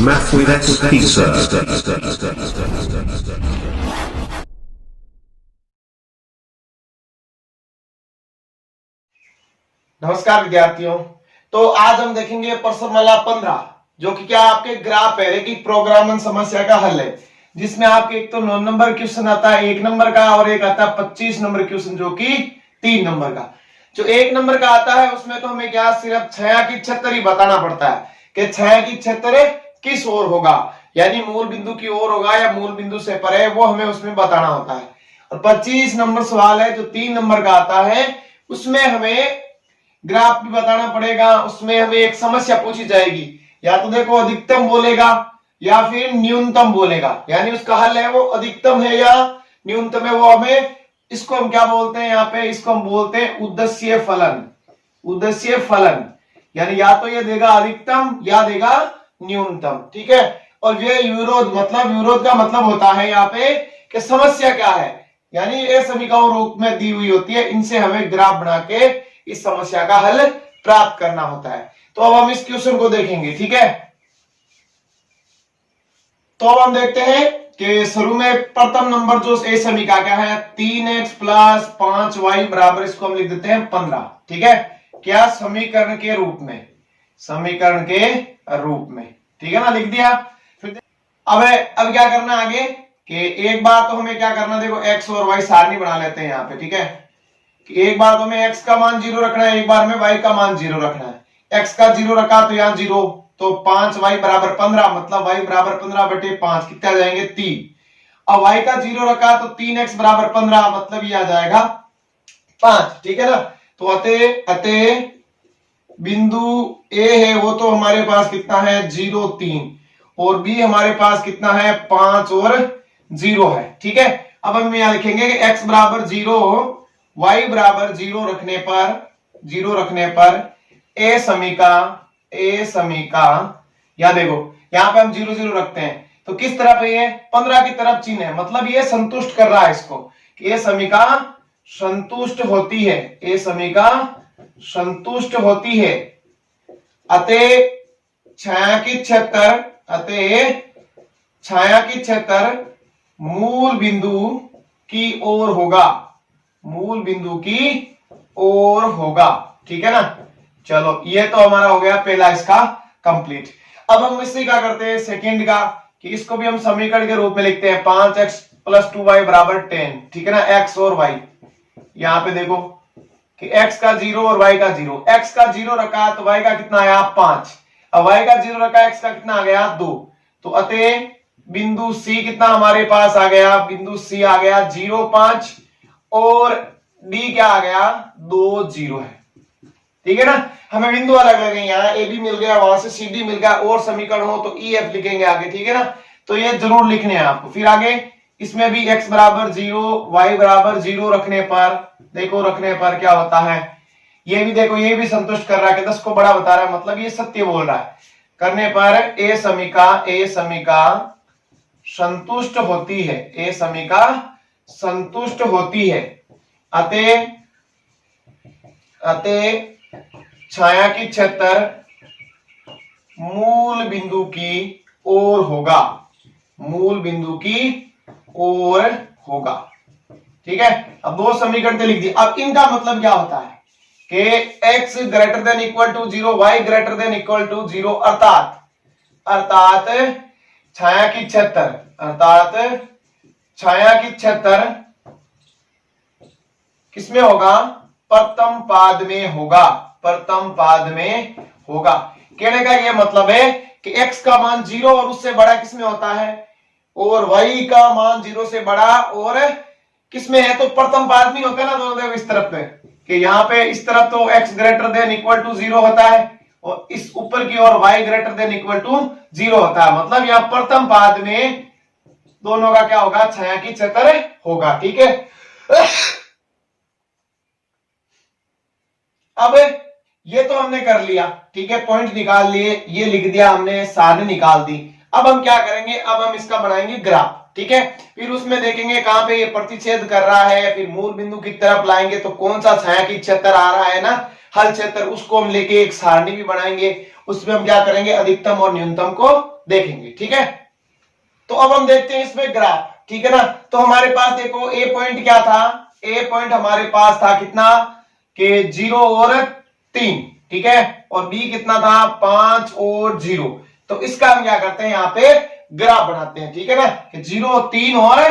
Math with Pizza. नमस्कार विद्यार्थियों। तो आज हम देखेंगे प्रश्न वाला 15 जो कि क्या आपके ग्राफ है की प्रोग्रामन समस्या का हल है, जिसमें आपके एक तो 9 नंबर क्वेश्चन आता है 1 नंबर का और एक आता है 25 नंबर क्वेश्चन जो कि 3 नंबर का। जो 1 नंबर का आता है उसमें तो हमें क्या सिर्फ छाया की क्षेत्र ही बताना पड़ता है कि छाया की क्षेत्र किस ओर होगा, यानी मूल बिंदु की ओर होगा या मूल बिंदु से परे, वो हमें उसमें बताना होता है। और 25 नंबर सवाल है जो 3 नंबर का आता है, उसमें हमें ग्राफ भी बताना पड़ेगा। उसमें हमें एक समस्या पूछी जाएगी, या तो देखो अधिकतम बोलेगा या फिर न्यूनतम बोलेगा, यानी उसका हल है वो अधिकतम है या न्यूनतम है। वो हमें इसको हम क्या बोलते हैं, यहाँ पे इसको हम बोलते हैं उद्देश्य फलन। उद्देश्य फलन यानी या तो ये देगा अधिकतम या देगा न्यूनतम, ठीक है। और ये विरोध का मतलब होता है यहाँ पे कि समस्या क्या है, यानी ये समीकरण रूप में दी हुई होती है, इनसे हमें ग्राफ बना के इस समस्या का हल प्राप्त करना होता है। तो अब हम इस क्वेश्चन को देखेंगे, ठीक है। तो अब हम देखते हैं कि शुरू में प्रथम नंबर जो ए समीकरण क्या है 3x प्लस 5y बराबर, इसको हम लिख देते हैं 15, ठीक है। क्या समीकरण के रूप में, समीकरण के रूप में, ठीक है ना, लिख दिया। फिर अब क्या करना आगे कि एक बार तो हमें क्या करना, देखो x और y सारणी बना लेते हैं यहाँ पे, ठीक है। कि एक बार तो हमें x का मान 0 रखना है, एक बार में y का मान 0 रखना है। x का 0 रखा तो यहाँ 0, तो 5y बराबर 15, मतलब y बराबर 15 बटे 5 कितने आ जाएंगे 3। अब y का 0 रखा तो 3x बराबर 15, मतलब ये आ जाएगा 5, ठीक है ना। तो अतः बिंदु A है वो तो हमारे पास कितना है 0 3, और B हमारे पास कितना है 5 और 0 है, ठीक है। अब हम यहां लिखेंगे कि x बराबर 0 y बराबर 0 रखने पर ए समीका या देखो यहां पे हम 0 0 रखते हैं तो किस तरफ है ये 15 की तरफ चिन्ह है, मतलब ये संतुष्ट कर रहा है इसको कि ये समीका संतुष्ट होती है, ये समीका संतुष्ट होती है। अतः छाया की क्षेत्र मूल बिंदु की ओर होगा, मूल बिंदु की ओर होगा, ठीक है ना। चलो ये तो हमारा हो गया पहला इसका कंप्लीट। अब हम इससे क्या करते हैं सेकंड का, कि इसको भी हम समीकरण के रूप में लिखते हैं 5x प्लस 2y बराबर 10, ठीक है ना। x और y यहां पे देखो कि x का 0 और y का 0, x का 0 रखा तो y का कितना आया 5, अब y का 0 रखा x का कितना आ गया 2। तो अतः बिंदु C कितना हमारे पास आ गया, बिंदु C आ गया 0 5, और D क्या आ गया 2 0 है, ठीक है ना। हमें बिंदु अलग अलग है, यहाँ ए बी मिल गया, वहां से सी डी मिल गया, और समीकरण हो तो ई एफ लिखेंगे आगे, ठीक है ना। तो ये जरूर लिखने हैं आपको। फिर आगे इसमें भी x बराबर 0 y बराबर 0 रखने पर, देखो रखने पर क्या होता है, ये भी देखो ये भी संतुष्ट कर रहा है कि 10 को बड़ा बता रहा है, मतलब ये सत्य बोल रहा है। करने पर ए समीका संतुष्ट होती है, ए समीका संतुष्ट होती है। अतः छाया की क्षेत्र मूल बिंदु की ओर होगा, मूल बिंदु की ओर होगा, ठीक है। अब दो समीकरण लिख दिए। अब इनका मतलब क्या होता है कि x greater than equal to 0 y greater than equal to 0, अर्थात छाया की क्षेत्र किसमें होगा, प्रथम पाद में होगा। कहने का यह मतलब है कि x का मान 0 और उससे बड़ा किसमें होता है, और y का मान 0 से बड़ा और किसमें है, तो प्रथम पाद में होता है ना। दोनों इस तरफ में कि यहाँ पे इस तरफ तो x greater than equal to 0 होता है, और इस ऊपर की ओर y greater than equal to 0 होता है, मतलब यहाँ प्रथम पाद में दोनों का क्या होगा, छाया की क्षेत्र होगा, ठीक है। अब ये तो हमने कर लिया, ठीक है, पॉइंट निकाल लिए, ये लिख दिया हमने, सारणी निकाल दी। अब हम क्या करेंगे, अब हम इसका बनाएंगे ग्राफ, ठीक है। फिर उसमें देखेंगे कहां पे ये प्रतिच्छेद कर रहा है, फिर मूल बिंदु की तरफ लाएंगे तो कौन सा छाया की क्षेत्र आ रहा है ना, हल क्षेत्र, उसको हम लेके एक सारणी भी बनाएंगे। उसमें हम क्या करेंगे, अधिकतम और न्यूनतम को देखेंगे। ठीक है, तो अब हम देखते हैं इसमें ग्राफ। ठीक है ना, तो हमारे पास देखो ए पॉइंट क्या था, ए पॉइंट हमारे पास था कितना कि 0 और 3, ठीक है, और बी कितना था 5 और 0। तो इसका हम क्या करते हैं, यहाँ पे ग्राफ बनाते हैं। ठीक है ना, 0 3 और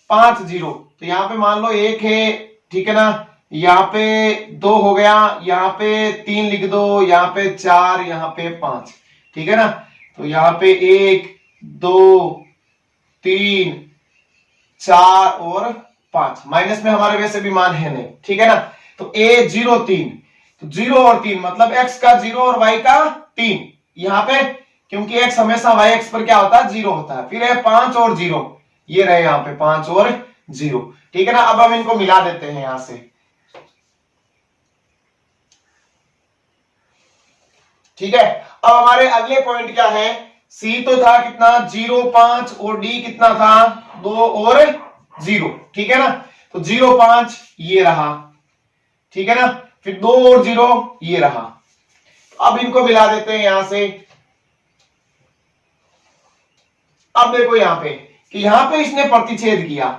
5 0। तो यहाँ पे मान लो 1 है, ठीक है ना, यहाँ पे 2 हो गया, यहाँ पे 3 लिख दो, यहाँ पे 4, यहाँ पे 5। ठीक है ना, तो यहाँ पे 1 2 3 4 और 5, माइनस में हमारे वैसे भी मान है नहीं। ठीक है ना, तो a 0 3, तो 0 और 3 मतलब x का 0 और y का 3 यहाँ पे, क्योंकि x हमेशा y x पर क्या होता है 0 होता है। फिर है 5 और 0, ये रहे यहाँ पे 5 और 0। ठीक है ना, अब हम इनको मिला देते हैं यहां से। ठीक है, अब हमारे अगले पॉइंट क्या है, C तो था कितना 0 5 और D कितना था 2 और 0। ठीक है ना, तो 0 5 ये रहा, ठीक है ना, फिर 2 और 0 ये रहा। अब इनको मिला देते हैं यहां से। अब देखो यहां पे कि यहां पे इसने प्रतिच्छेद किया,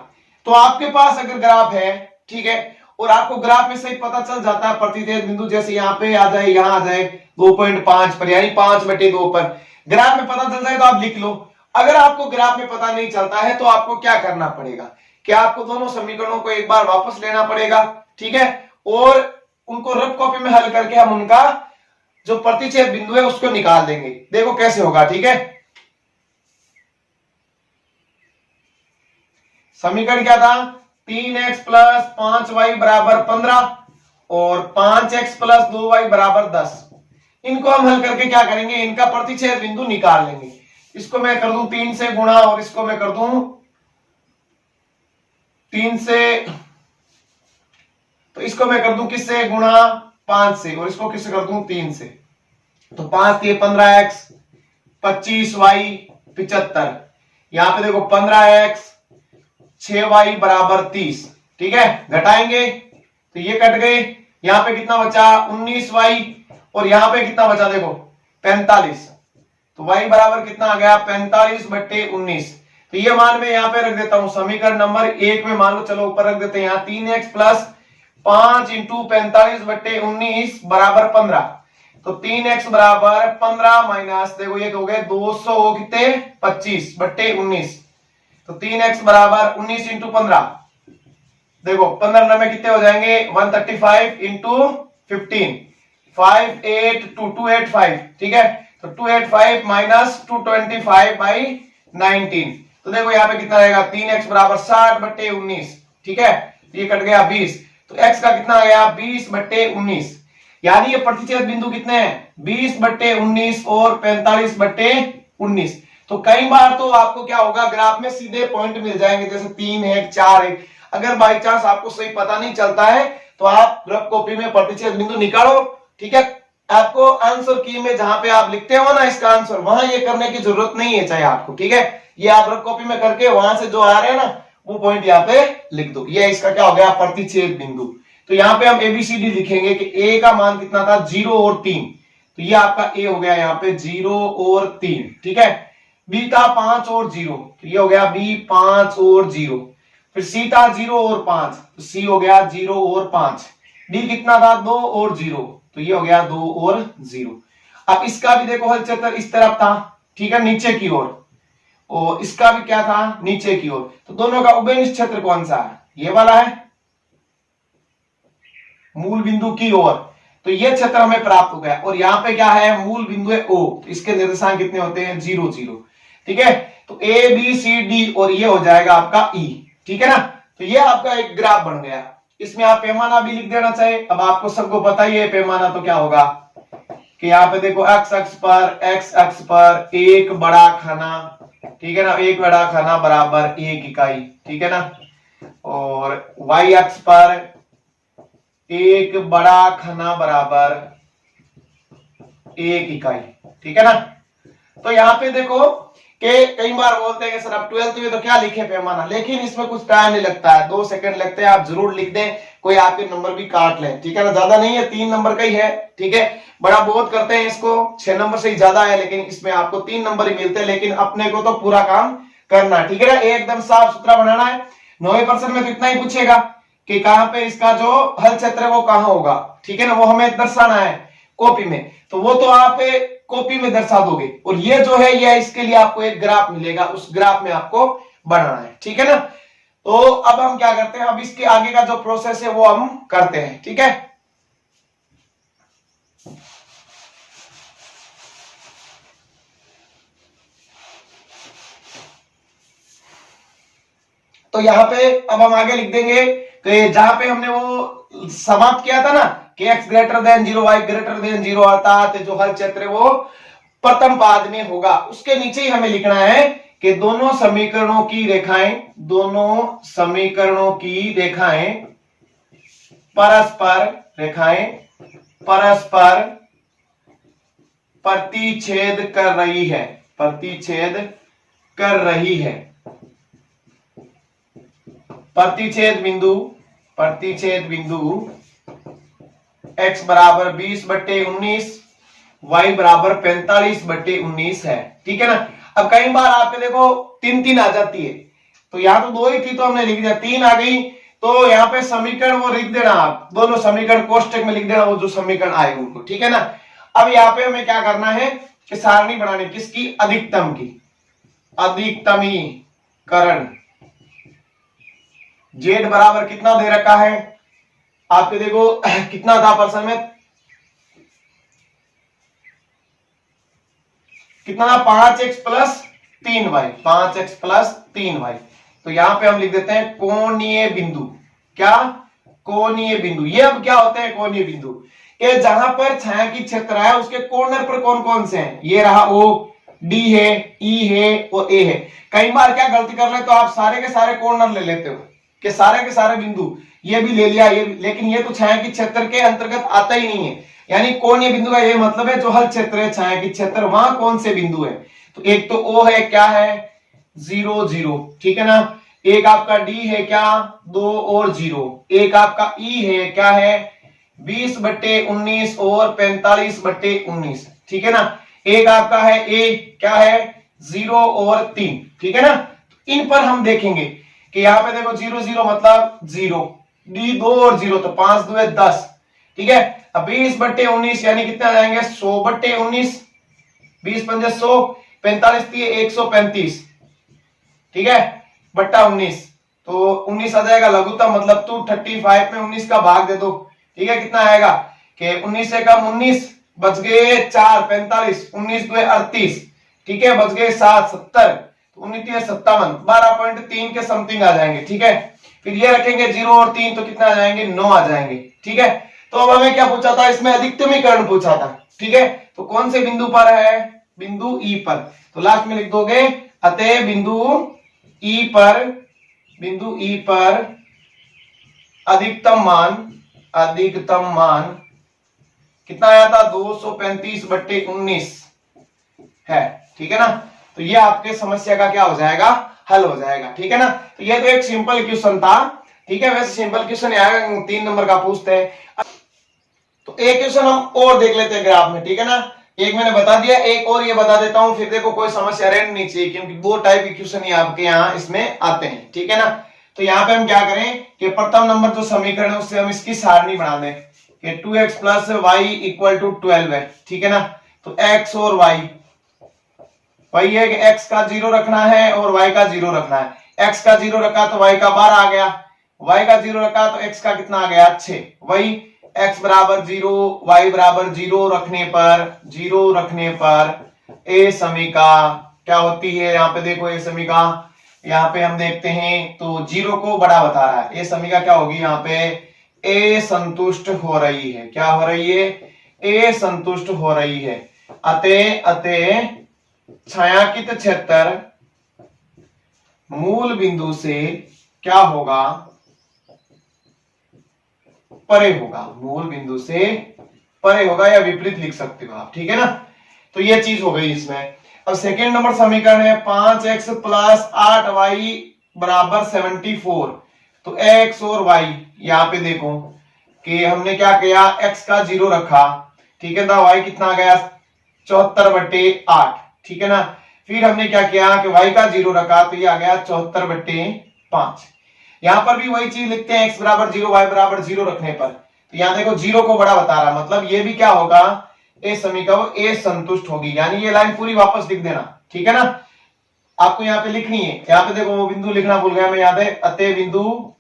तो आपके पास अगर ग्राफ है, ठीक है, और आपको ग्राफ में से पता चल जाता है प्रतिच्छेद बिंदु, जैसे यहाँ पे आ जाए, यहां आ जाए 2.5 पर, यानी 5/2 पर ग्राफ में पता चल जाए तो आप लिख लो। अगर आपको ग्राफ में पता नहीं चलता है तो आपको क्या करना पड़ेगा कि आपको दोनों समीकरणों को एक बार वापस लेना पड़ेगा। ठीक है, और उनको रफ कॉपी में हल करके हम उनका जो प्रतिच्छेद बिंदु है उसको निकाल देंगे। देखो कैसे होगा। ठीक है, समीकरण क्या था, 3x + 5y = 15 और 5x + 2y = 10। इनको हम हल करके क्या करेंगे, इनका प्रतिच्छेद बिंदु निकाल लेंगे। इसको मैं कर दूं 3 से गुणा, और इसको मैं कर दूं 3 से, तो इसको मैं कर दूं किससे गुणा 5 से, और इसको किससे कर दूं 3 से। तो 5 के 15x 25y 75, यहां पे देखो 15x 6y = 30। ठीक है, घटाएंगे तो ये कट गए, यहां पे कितना बचा 19y, और यहां पे कितना बचा देखो 45। तो y बराबर कितना आ गया 45/19। तो ये मान मैं यहां पे रख देता हूं समीकरण नंबर 1 में, मान लो चलो ऊपर रख देते हैं यहां 3x + 5 × 45/19 = 15। तो 3x = 15 माइनस देखो ये हो गए 200 कितने 25/19। तो 3x = 19 × 15, देखो 15 में कितने हो जाएंगे 135 × 15, 58285। ठीक है, तो 285 माइनस 225/19। तो देखो यहाँ पे कितना रहेगा 3x = 60/19। ठीक है, ये कट गया 20, तो x का कितना आ गया 20/19। यानी ये प्रतिच्छेद बिंदु कितने हैं 20/19 और 45/19। तो कई बार तो आपको क्या होगा, ग्राफ में सीधे पॉइंट मिल जाएंगे, जैसे 3 है 4 है। अगर बाई चांस आपको सही पता नहीं चलता है तो आप रफ कॉपी में प्रतिच्छेद बिंदु निकालो। ठीक है, आपको आंसर की में जहां पे आप लिखते हो ना इसका आंसर, वहां ये करने की जरूरत नहीं है चाहे आपको। ठीक है, ये आप रफ कॉपी में करके वहां से जो आ रहे हैं ना वो पॉइंट यहाँ पे लिख दो। ये इसका क्या हो गया प्रतिच्छेद बिंदु। तो यहाँ पे हम एबीसीडी लिखेंगे कि ए का मान कितना था 0 और 3, तो ये आपका ए हो गया यहाँ पे 0 और 3। ठीक है, बी था 5 और 0, तो ये हो गया बी 5 और 0। फिर सी था 0 और 5, तो सी हो गया 0 और 5। डी कितना था 2 और 0, तो ये हो गया 2 और 0। अब इसका भी देखो हल चक्कर इस तरफ था, ठीक है, नीचे की ओर, और इसका भी क्या था नीचे की ओर। तो दोनों का उभयनिष्ठ क्षेत्र कौन सा है, ये वाला है मूल बिंदु की ओर। तो ये क्षेत्र हमें प्राप्त हो गया, और यहाँ पे क्या है मूल बिंदु है ओ, तो इसके निर्देशांक कितने होते हैं 0 0। ठीक है, तो ए बी सी डी और ये हो जाएगा आपका ई। ठीक है ना, तो ये आपका एक ग्राफ बन गया। इसमें आप पैमाना भी लिख देना चाहिए। अब आपको सबको पता ही है पैमाना तो क्या होगा कि यहाँ पे देखो x अक्ष पर एक बड़ा खाना, ठीक है ना, एक बड़ा खाना बराबर 1 इकाई। ठीक है ना, और y अक्ष पर एक बड़ा खाना बराबर 1 इकाई। ठीक है ना, तो यहां पे देखो कि कई बार बोलते हैं कि सर अब 12th में तो क्या लिखे पैमाना, लेकिन इसमें कुछ टाइम नहीं लगता है, 2 सेकंड लगते हैं, आप जरूर लिख दें, कोई आपके नंबर भी काट ले, ठीक है ना, ज्यादा नहीं है, 3 नंबर का ही है, ठीक है। बड़ा बहुत करते हैं इसको, 6 नंबर से ही ज्यादा है, लेकिन इसमें आपको 3 नंबर ही मिलते हैं, लेकिन अपने को तो पूरा काम करना, ठीक है ना, एकदम साफ सुथरा बनाना है। 90% में तो इतना ही पूछेगा कि कहां पे इसका जो हल क्षेत्र है वो कहां होगा, ठीक है ना, वो हमें दर्शाना है कॉपी में, तो वो तो आप कॉपी में दर्शा दोगे, और ये जो है ये इसके लिए आपको एक ग्राफ मिलेगा, उस ग्राफ में आपको बनाना है, ठीक है ना। तो अब हम क्या करते हैं, अब इसके आगे का जो प्रोसेस है वो हम करते हैं, ठीक है। तो यहां पे अब हम आगे लिख देंगे कि जहां पे हमने वो समाप्त किया था ना कि x greater then 0 y greater then 0 अर्थात जो हल क्षेत्र है वो प्रथम पाद में होगा, उसके नीचे ही हमें लिखना है कि दोनों समीकरणों की रेखाएं, दोनों समीकरणों की रेखाएं परस्पर प्रतिच्छेद कर रही है, प्रतिच्छेद कर रही है। प्रतिच्छेद बिंदु x बराबर 20/19, y बराबर 45/19 है, ठीक है ना। अब कई बार आपके देखो 3 आ जाती है, तो यहां तो 2 ही थी तो हमने लिख दिया, 3 आ गई तो यहाँ पे समीकरण वो लिख देना, आप दोनों समीकरण कोष्टक में लिख देना, वो जो समीकरण आए उनको, ठीक है ना। अब यहाँ पे हमें क्या करना है कि सारणी बनानी, किसकी, अधिकतम की, अधिकतमीकरण। z बराबर कितना दे रखा है आपके, देखो कितना था पर्सन में, कितना था, 5x plus 3y, 5x plus 3y। तो यहां पे हम लिख देते हैं कोणीय बिंदु, क्या, कोणीय बिंदु। ये अब क्या होते हैं कोणीय बिंदु, ये जहां पर छायांकित क्षेत्र है उसके कॉर्नर पर कौन कौन से हैं, ये रहा O, D है, E है और A है। कई बार क्या गलती कर ले तो आप सारे के सारे कॉर्नर ले लेते हो कि सारे के सारे बिंदु, ये भी ले लिया, ये भी, लेकिन ये तो छायांकित क्षेत्र के अंतर्गत आता ही नहीं है। यानी कोणीय बिंदु का ये मतलब है जो हल क्षेत्र है, छायांकित क्षेत्र, वहां कौन से बिंदु है, तो एक तो O है, क्या है, 0 0, ठीक है ना। एक आपका D है, क्या, 2 और 0। एक आपका E है, क्या है, 20/19 और 45/19, ठीक है ना। एक आपका है A, क्या है, 0 और 3, ठीक है ना। इन पर हम देखेंगे कि यहाँ पे देखो 0 0 मतलब 0, D 2 और 0 तो 5 2 है 10, ठीक है। अब 20/19 यानी कितने आ जाएंगे, 100/19, 20 पंजे 100, 45 दिए 135, ठीक है, बट्टा 19, तो 19 आ जाएगा लघुत्तम, मतलब 235 में 19 का भाग दे दो, ठीक है, कितना आएगा कि 19 से कम 19, बच गए 4, 45, 19 2 38, ठीक है, बच गए 7 70, 19 3 57, 12.3 के समथिंग आ जाएंगे, ठीक है। फिर ये रखेंगे 0 और 3 तो कितना आ जाएंगे, 9 आ जाएंगे, ठीक है। तो अब हमें क्या पूछा था, इसमें अधिकतमीकरण पूछा था, ठीक है। तो कौन से बिंदु पर है, बिंदु ई पर, तो लास्ट में लिख दोगे अतः बिंदु ई पर अधिकतम मान कितना आया था, 235/19 है, ठीक है ना। तो ये आपके समस्या का क्या हो जाएगा, हल हो जाएगा, ठीक है ना। तो ये तो एक सिंपल क्वेश्चन था, ठीक है। वैसे सिंपल क्वेश्चन आएगा 3 नंबर का पूछते हैं। तो एक क्वेश्चन हम और देख लेते हैं ग्राफ में, ठीक है ना। एक मैंने बता दिया, एक और ये बता देता हूं, फिर देखो कोई समस्या रहनी नहीं चाहिए, क्योंकि 2 टाइप के क्वेश्चन ही आपके यहाँ इसमें आते हैं, ठीक है ना। तो यहाँ पे हम क्या करें कि प्रथम नंबर जो समीकरण है उससे हम इसकी सारणी बना दें कि 2x plus Y equal to 12 है, ठीक है ना। तो x और y, वही है कि x का 0 रखना है और y का 0 रखना है। x का 0 रखा तो y का 12 आ गया, y का 0 रखा तो x का कितना आ गया, 6। वही x बराबर 0, y बराबर 0 रखने पर ए समीका क्या होती है, यहाँ पे देखो ए समीका, यहाँ पे हम देखते हैं तो 0 को बड़ा बता रहा है, ए समीका क्या होगी, यहाँ पे ए संतुष्ट हो रही है, क्या हो रही है, ए संतुष्ट हो रही है। अतः छायांकित क्षेत्र मूल बिंदु से क्या होगा, परे होगा, मूल बिंदु से परे होगा, या विपरीत लिख सकते हो आप, ठीक है ना। तो ये चीज हो गई इसमें। अब सेकेंड नंबर समीकरण है 5x प्लस 8y बराबर 74। तो x और y यहाँ पे देखो कि हमने क्या किया, x का 0 रखा, ठीक है ना, y कितना आ गया 74/8, ठीक है ना। फिर हमने क्या किया कि y का 0 रखा, तो ये आ गया 74/5। यहां पर भी वही चीज लिखते हैं, x बराबर 0 y बराबर 0 रखने पर। तो यहां देखो 0 को बड़ा बता रहा, मतलब ये भी क्या होगा, ए समीकरण ए संतुष्ट होगी, यानी ये लाइन पूरी वापस लिख देना, ठीक है ना। आपको यहाँ पे लिखनी है, यहाँ पे देखो वो बिंदु लिखना भूल गया मैं, याद है, अतः बिंदु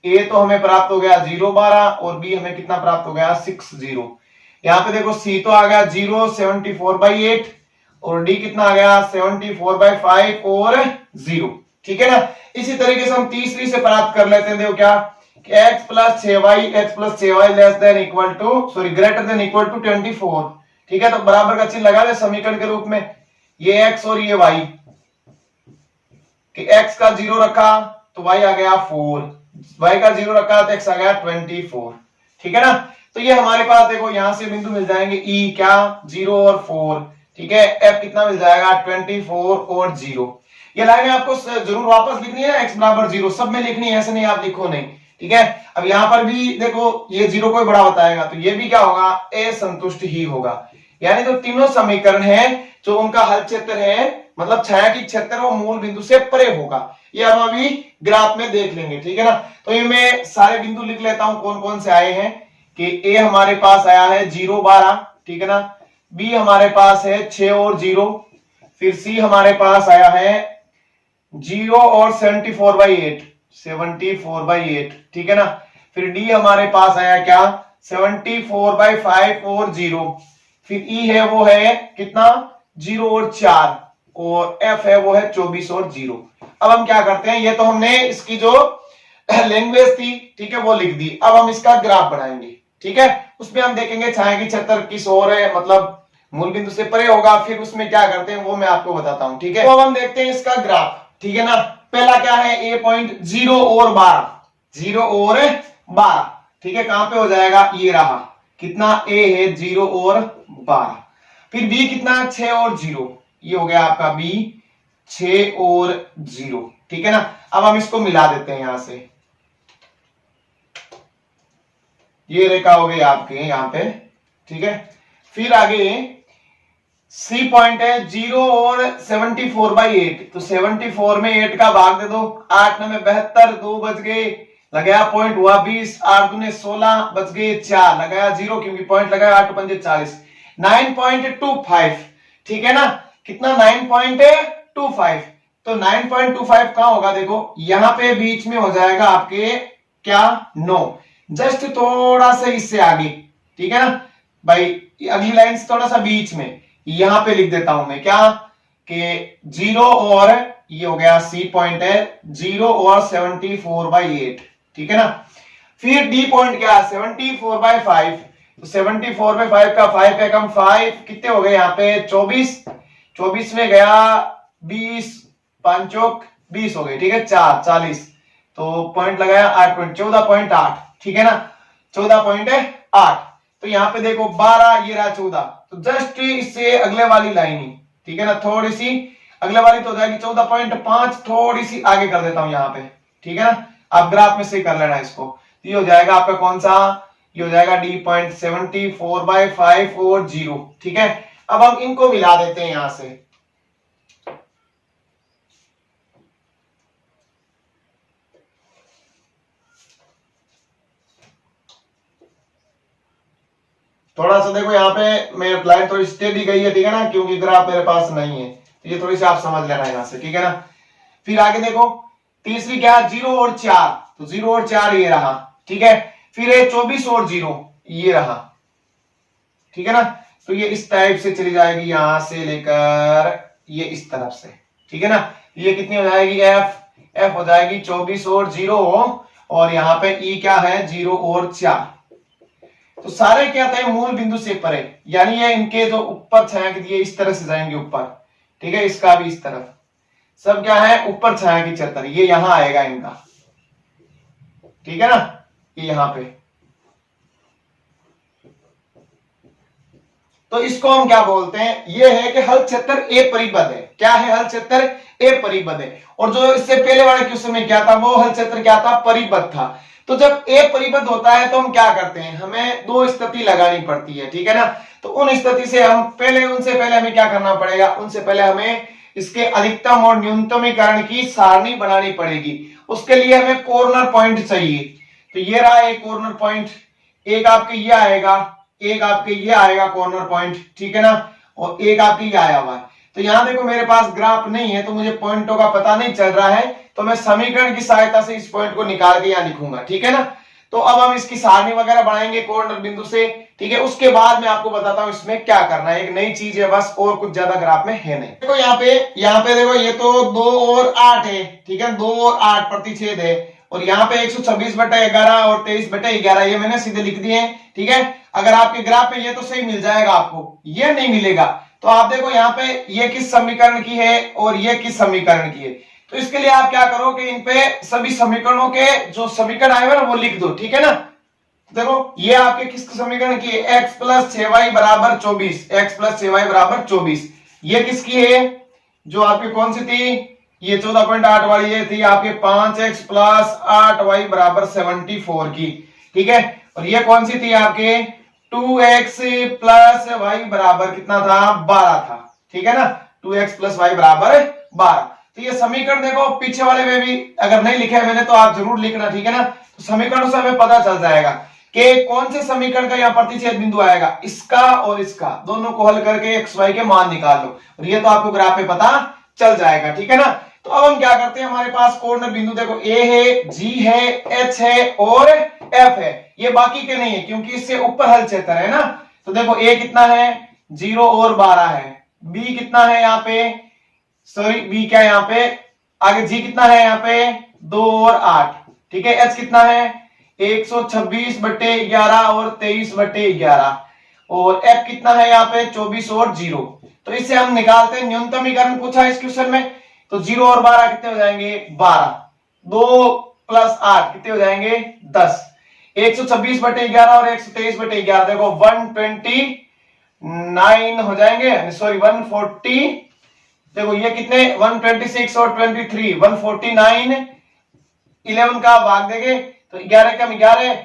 ए तो हमें प्राप्त हो गया 0 12 और बी हमें कितना प्राप्त हो गया 6 0। यहाँ पे देखो सी तो आ गया 0 74/8 और डी कितना आ गया 74/5 और 0, ठीक है ना। इसी तरीके से हम तीसरी से प्राप्त कर लेते हैं, देखो क्या कि x plus 6y less than equal to sorry greater than equal to 24, ठीक है। तो बराबर का चिन्ह लगा दे समीकरण के रूप में, ये x और ये y, कि x का 0 रखा तो y आ गया 4, y का 0 रखा तो x आ गया 24, ठीक है ना। तो ये हमारे पास देखो यहां से बिंदु मिल जाएंगे E क्या 0 और 4, ठीक है। F कितना मिल जाएगा 24 और 0। ये लाइन आपको जरूर वापस लिखनी है, x बराबर 0 सब में लिखनी है, ऐसे नहीं आप लिखो नहीं, ठीक है। अब यहां पर भी देखो ये 0 को बड़ा बताएगा, तो ये भी क्या होगा ए संतुष्ट ही होगा। यानी तो तीनों समीकरण है जो उनका हल क्षेत्र है, मतलब छाया की क्षेत्र वो मूल बिंदु से परे होगा, ये हम अभी ग्राफ में देख लेंगे, ठीक है ना। तो ये मैं सारे बिंदु लिख लेता हूं कौन कौन से आए हैं, कि ए हमारे पास आया है 0 12, ठीक है ना। बी हमारे पास है 6 और 0, फिर सी हमारे पास आया है 0 और 74/8, ठीक है ना। फिर डी हमारे पास आया क्या 74/5 और 0, फिर ई है वो है कितना 0 और 4, और एफ है वो है 24 और 0। अब हम क्या करते हैं, ये तो हमने इसकी जो लैंग्वेज थी, ठीक है, वो लिख दी। अब हम इसका ग्राफ बनाएंगे, ठीक है। उसमें हम देखेंगे छाया की क्षेत्र किस ओर है, मतलब मूल बिंदु से परे होगा, फिर उसमें क्या करते हैं वो मैं आपको बताता हूं, ठीक है। तो अब हम देखते हैं इसका ग्राफ, ठीक है ना। पहला क्या है ए पॉइंट 0 और 12, 0 और 12, ठीक है। कहां पे हो जाएगा, ये रहा, कितना ए है 0 और 12। फिर बी कितना 6 और 0, ये हो गया आपका बी 6 और 0, ठीक है ना। अब हम इसको मिला देते हैं यहां से, ये रेखा हो गई आपके यहां पे, ठीक है। फिर आगे सी पॉइंट है 0 और 74/8, तो 74 में 8 का भाग दे दो, 8 9 72, 2 बच गए, लगाया पॉइंट हुआ 20, 8 दूने 16, बच गए 4, लगाया 0 क्योंकि पॉइंट लगाया, 8 पंजे 40, 9.25, ठीक है ना। कितना 9.25, तो 9.25 कहां होगा, देखो यहां पे बीच में हो जाएगा आपके क्या 9, जस्ट थोड़ा सा इससे आगे, ठीक है ना भाई, अगली लाइन से थोड़ा सा बीच में, यहां पे लिख देता हूं मैं क्या कि 0 और ये हो गया सी पॉइंट है 0 और 74/8, ठीक है ना। फिर डी पॉइंट क्या 74/5, तो 74/5 का 5 है कम 5 कितने हो गए यहाँ पे 24, 24 में गया 20, 5 चौक 20 हो गए, ठीक है, 4 40, तो पॉइंट लगाया 14.8, ठीक है ना, 14.8। तो यहाँ पे देखो 12, ये रहा 14, तो जस्ट इससे अगले वाली लाइन ही, ठीक है ना, थोड़ी सी अगले वाली तो हो जाएगी 14.5, थोड़ी सी आगे कर देता हूं यहाँ पे, ठीक है ना। आप ग्राफ में से कर लेना इसको, ये हो जाएगा आपका कौन सा, ये हो जाएगा डी पॉइंट 74/5 और 0, ठीक है। अब हम इनको मिला देते हैं यहां से, थोड़ा सा देखो यहाँ पे मेरी लाइन थोड़ी स्टेडी गई है, ठीक है ना, क्योंकि ग्राफ मेरे पास नहीं है, तो ये थोड़ी सी आप समझ लेना यहां से, ठीक है ना। फिर आगे देखो तीसरी क्या 0 और 4, तो 0 और 4 ये रहा, ठीक है। फिर है 24 और 0, ये रहा, ठीक है ना। तो ये इस टाइप से चली जाएगी यहां से लेकर ये इस तरफ से, ठीक है ना। ये कितनी हो जाएगी एफ हो जाएगी 24 और 0, और यहाँ पे ई क्या है 0 और 4। तो सारे क्या थे मूल बिंदु से परे, यानी ये इनके जो ऊपर छाया की दिए इस तरह से जाएंगे ऊपर, ठीक है, इसका भी इस तरफ, सब क्या है ऊपर छाया की क्षेत्र, ये यहां आएगा इनका, ठीक है ना, ये यहां पे। तो इसको हम क्या बोलते हैं, ये है कि हल क्षेत्र ए परिबद्ध है। क्या है, हल क्षेत्र ए परिबद्ध है। और जो इससे पहले वाले क्वेश्चन में क्या था, वो हल क्षेत्र क्या था, परिबद्ध था। तो जब ए परिबद्ध होता है तो हम क्या करते हैं, हमें दो स्थिति लगानी पड़ती है, ठीक है ना। तो उन स्थिति से हम उनसे पहले हमें क्या करना पड़ेगा, उनसे पहले हमें इसके अधिकतम और न्यूनतमीकरण की सारणी बनानी पड़ेगी। उसके लिए हमें कॉर्नर पॉइंट चाहिए। तो ये रहा एक कॉर्नर पॉइंट, एक आपके ये आएगा, एक आपके ये आएगा कॉर्नर पॉइंट, ठीक है ना, और एक आपके ये आया हुआ है। तो यहां देखो मेरे पास ग्राफ नहीं है, तो मुझे पॉइंटों का पता नहीं चल रहा है, तो मैं समीकरण की सहायता से इस पॉइंट को निकाल के यहां लिखूंगा, ठीक है ना। तो अब हम इसकी सारणी वगैरह बनाएंगे कॉर्नर बिंदु से, ठीक है। उसके बाद मैं आपको बताता हूं इसमें क्या करना है, एक नई चीज है बस, और कुछ ज्यादा ग्राफ में है नहीं। देखो यहाँ पे देखो, ये तो 2 और 8 है, ठीक है, 2 और 8 प्रतिच्छेद है। और यहाँ पे 126/11 और 23/11 ये मैंने सीधे लिख दिए हैं, ठीक है। अगर आपके ग्राफ में ये तो सही मिल जाएगा आपको, ये नहीं मिलेगा तो आप देखो यहाँ पे ये किस समीकरण की है और ये किस समीकरण की है। तो इसके लिए आप क्या करो कि इन पे सभी समीकरणों के जो समीकरण आए हुए ना वो लिख दो, ठीक है ना। देखो ये आपके किस समीकरण की है, x + 6y = 24, x + 6y = 24। ये किसकी है, जो आपकी कौन सी थी, ये 14.8 वाली ये थी आपके 5x + 8y = 74 की, ठीक है। और ये कौन सी थी आपके 2x + y बराबर कितना था, 12 था, ठीक है ना, 2x + y = 12। तो ये समीकरण देखो पीछे वाले में भी अगर नहीं लिखा है मैंने तो आप जरूर लिखना, ठीक है ना। तो समीकरणों से हमें पता चल जाएगा कि कौन से समीकरण का यहाँ प्रतिच्छेद बिंदु आएगा, इसका और इसका, दोनों को हल करके x y के मान निकाल लो, और ये तो आपको ग्राफ पे पता चल जाएगा, ठीक है ना। तो अब हम क्या करते हैं, हमारे पास कॉर्नर बिंदु देखो a है, g है, h है और f है। ये बाकी के नहीं है क्योंकि इससे ऊपर हल क्षेत्र है ना। तो देखो a कितना है, 0 और 12 है। b कितना है यहाँ पे, सॉरी b क्या है यहाँ पे, आगे g कितना है यहाँ पे, 2 और 8, ठीक है। h कितना है, 126/11 और 23/11 और f कितना है यहाँ पे, 24 और 0। तो इससे हम निकालते हैं न्यूनतमीकरण, पूछा इस क्वेश्चन में। तो 0 और 12 कितने हो जाएंगे, 12, 2 + 8 कितने हो जाएंगे, 10। 126/11 और 123/11 देखो 129 हो जाएंगे, सॉरी 140, देखो ये कितने 126 और 23 149, 11 का भाग देंगे तो 11 कम 11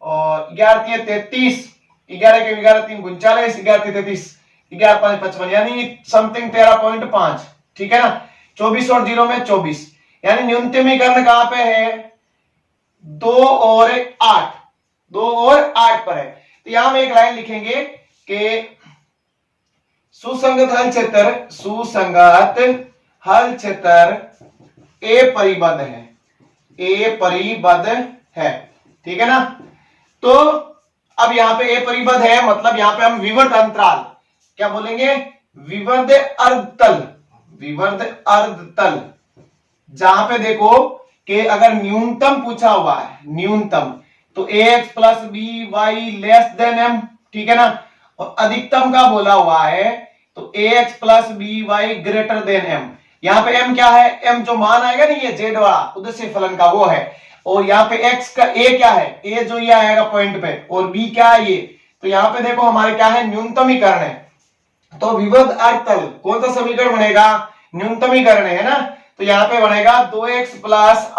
और 11 33, 11 के 11 3 39, 11 33, 11 5 55 यानी समथिंग 13.5, ठीक है ना। 24 और 0 में 24, यानी न्यूनतमीकरण कहां पे है, 2 और 8, 2 और 8 पर है। तो यहां हम एक लाइन लिखेंगे कि सुसंगत हल क्षेत्र ए परिबद्ध है, ए परिबद्ध है, ठीक है ना। तो अब यहां पे ए परिबद्ध है मतलब यहां पे हम विवर्त अंतराल क्या बोलेंगे, विवर्त अर्धतल, विवर्त अर्धतल, जहां पे देखो कि अगर न्यूनतम पूछा हुआ है, न्यूनतम तो ax + by m, ठीक है ना। और अधिकतम का बोला हुआ है तो ax + by m। यहाँ पे m क्या है, m जो मान आएगा नहीं ये z वाला उद्देश्य फलन का वो है। और यहाँ पे x का a क्या है, a जो ये आएगा पॉइंट पे, और b क्या है ये। तो यहाँ पे देखो हमारे क्या है, न्यूनतमीकरण है। तो विवर्त अर्धतल कौन सा समीकरण बनेगा, न्यूनतमीकरण है ना। तो यहाँ पे बनेगा 2x +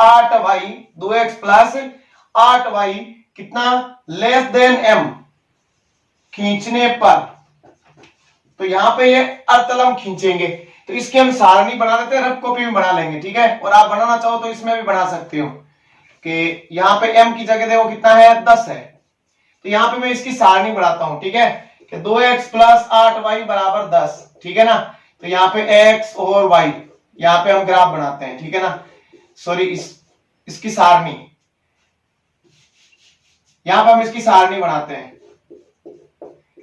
8y, 2x + 8y कितना m खींचने पर। तो यहाँ पे ये अर्धतल हम खींचेंगे, तो इसकी हम सारणी बना लेते हैं, रफ कॉपी में बना लेंगे, ठीक है। और आप बनाना चाहो तो इसमें भी बना सकते हो कि यहाँ पे m की जगह देखो कितना है, 10 है। तो यहाँ पे मैं इसकी सारणी बनाता हूं, ठीक है, कि 2x + 8y = 10, ठीक है ना। तो यहाँ पे x और y, यहाँ पे हम ग्राफ बनाते हैं, ठीक है ना, सॉरी इसकी सारणी, यहां पे हम इसकी सारणी बनाते हैं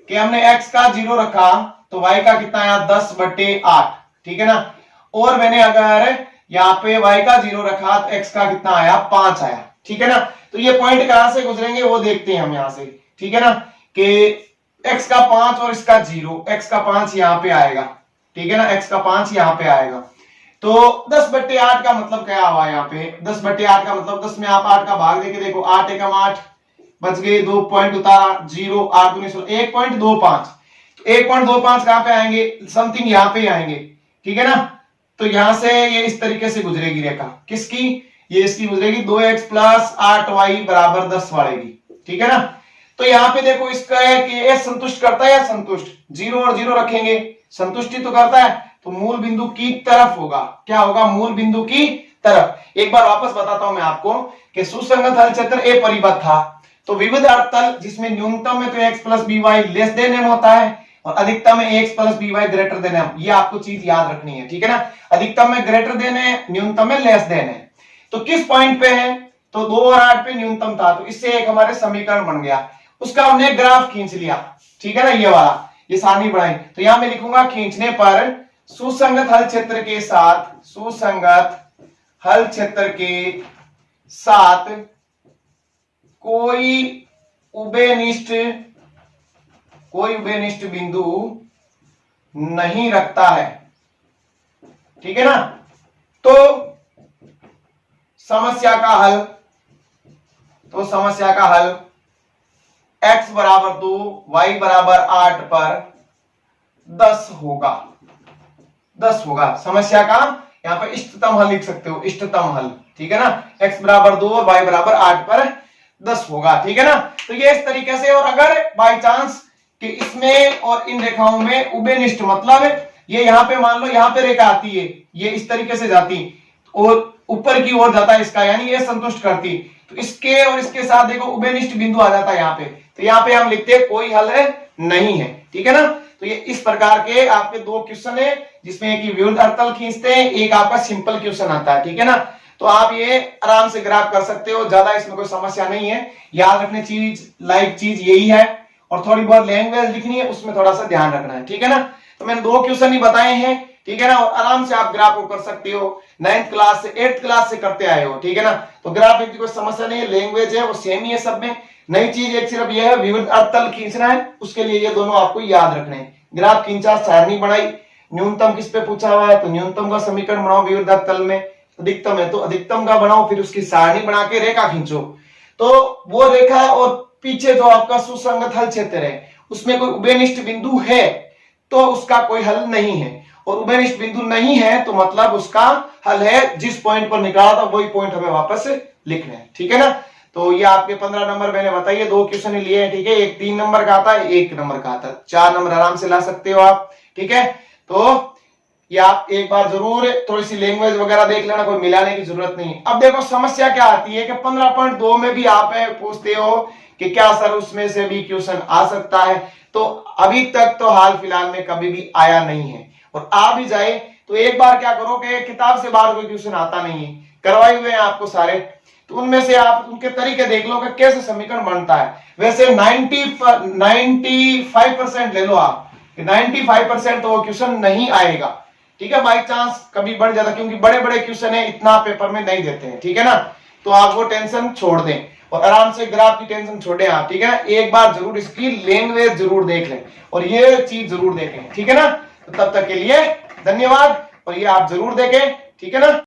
कि हमने x का 0 रखा तो y का कितना आया, 10/8, ठीक है ना। और मैंने अगर यहाँ पे y का 0 रखा तो x का कितना आया, 5 आया, ठीक है ना। तो ये पॉइंट कहां से गुजरेंगे वो देखते हैं हम यहां से, ठीक है ना, कि x का 5 और इसका 0, x का 5 यहाँ पे आएगा, ठीक है ना, x का 5 यहाँ पे आएगा। तो 10/8 का मतलब क्या हुआ, यहाँ पे 10/8 का मतलब 10 में आप 8 का भाग देके देखो, 8 एकम 8 बच गए, 2 पॉइंट उतारा, 0 8 19 1.25। तो 1.25 कहां पे आएंगे, समथिंग यहां पे आएंगे, ठीक है ना। तो यहां से ये इस तरीके से गुजरेगी रेखा, किसकी, ये इसकी गुजरेगी 2x प्लस 8y बराबर 10 वालेगी, ठीक है ना। तो यहाँ पे देखो इसका है कि ये संतुष्ट करता है या संतुष्ट, 0 और 0 रखेंगे, संतुष्टि तो करता है, तो मूल बिंदु की तरफ होगा, क्या होगा, मूल बिंदु की तरफ। एक बार वापस बताता हूं मैं आपको कि सुसंगत हल क्षेत्र ए परिबद्ध था, तो विविध अर्थतल जिसमें न्यूनतम में तो x plus b y less than m होता है और अधिकतम में x plus b y greater than m, ये आपको चीज याद रखनी है, ठीक है ना। अधिकतम में ग्रेटर देन है, न्यूनतम में लेस देन है। तो किस पॉइंट पे है, तो 2 और 8 पे न्यूनतम था, तो इससे एक हमारे समीकरण बन गया, उसका हमने ग्राफ खींच लिया, ठीक है ना, ये वाला, ये सारणी बढ़ाई। तो यहां मैं लिखूंगा खींचने पर सुसंगत हल क्षेत्र के साथ, सुसंगत हल क्षेत्र के साथ कोई उभयनिष्ठ बिंदु नहीं रखता है, ठीक है ना। तो समस्या का हल, x बराबर 2 y बराबर 8 पर 10 होगा, 10 होगा समस्या का, यहां पर इष्टतम हल लिख सकते हो, इष्टतम हल, ठीक है ना। x बराबर 2 और y बराबर 8 पर 10 होगा, ठीक है ना। तो ये इस तरीके से, और अगर बाय चांस कि इसमें और इन रेखाओं में उभयनिष्ठ, मतलब ये यहां पे मान लो यहां पे रेखा आती है, ये इस तरीके से जाती और ऊपर की ओर जाता है इसका, यानी ये संतुष्ट करती, तो इसके और इसके साथ देखो उभयनिष्ठ बिंदु आ जाता है यहाँ पे, तो यहाँ पे हम लिखते हैं कोई हल है नहीं है, ठीक है ना। तो ये इस प्रकार के आपके 2 क्वेश्चन है, जिसमें एक विविध अर्थतल खींचते हैं, एक आपका सिंपल क्वेश्चन आता है, ठीक है ना। तो आप ये आराम से ग्राफ कर सकते हो, ज्यादा इसमें कोई समस्या नहीं है। याद रखने चीज लाइक चीज यही है, और थोड़ी बहुत लैंग्वेज लिखनी है, उसमें थोड़ा सा ध्यान रखना है, ठीक है ना। तो मैंने 2 क्वेश्चन ही बताए हैं, ठीक है ना, और आराम से आप ग्राफ को कर सकते हो, 9th क्लास से 8th क्लास से करते आए हो, ठीक है ना। तो ग्राफ की कोई समस्या नहीं है, लैंग्वेज है वो सेम ही है सब में। नई चीज एक सिर्फ यह है विविध अर्थतल खींचना है, उसके लिए ये दोनों आपको याद रखने हैं। ग्राफ खींचा, सारणी बढ़ाई, न्यूनतम किस पे पूछा हुआ है, तो न्यूनतम का समीकरण बनाओ विविध अर्थतल में, अधिकतम है तो अधिकतम का बनाओ, फिर उसकी सारणी बना के रेखा खींचो। तो वो रेखा और पीछे जो आपका सुसंगत हल क्षेत्र है उसमें कोई उभयनिष्ठ बिंदु है तो उसका कोई हल नहीं है, और उभयनिष्ठ बिंदु नहीं है तो मतलब उसका हल है, जिस पॉइंट पर निकाला था वही पॉइंट हमें वापस लिखना है, ठीक है ना। तो ये आपके 15 नंबर मैंने बताइए, 2 क्वेश्चन लिए हैं, ठीक है। एक 3 नंबर का आता है, 1 नंबर का आता है, 4 नंबर आराम से ला सकते हो आप, ठीक है। तो ये आप एक बार जरूर थोड़ी सी लैंग्वेज वगैरह देख लेना, कोई मिलाने की जरूरत नहीं है। अब देखो समस्या क्या आती है कि 15.2 में भी आप पूछते हो कि क्या सर उसमें से भी क्वेश्चन आ सकता है, तो अभी तक तो हाल फिलहाल में कभी भी आया नहीं है, और आ भी जाए तो एक बार क्या करो कि किताब से बाहर कोई क्वेश्चन आता नहीं है, करवाए हुए हैं आपको सारे, तो उनमें से आप उनके तरीके देख लो कि कैसे समीकरण बनता है। वैसे 95% ले लो आप, 95% तो वो क्वेश्चन नहीं आएगा, ठीक है। बाई चांस कभी बढ़ जाता, क्योंकि बड़े बड़े क्वेश्चन है, इतना पेपर में नहीं देते हैं, ठीक है ना। तो आप वो टेंशन छोड़ दें और आराम से ग्राफ की टेंशन छोड़े आप, ठीक है ना। एक बार जरूर इसकी लैंग्वेज जरूर देख लें और ये चीज जरूर देखें, ठीक है ना। तो तब तक के लिए धन्यवाद, और ये आप जरूर देखें, ठीक है ना।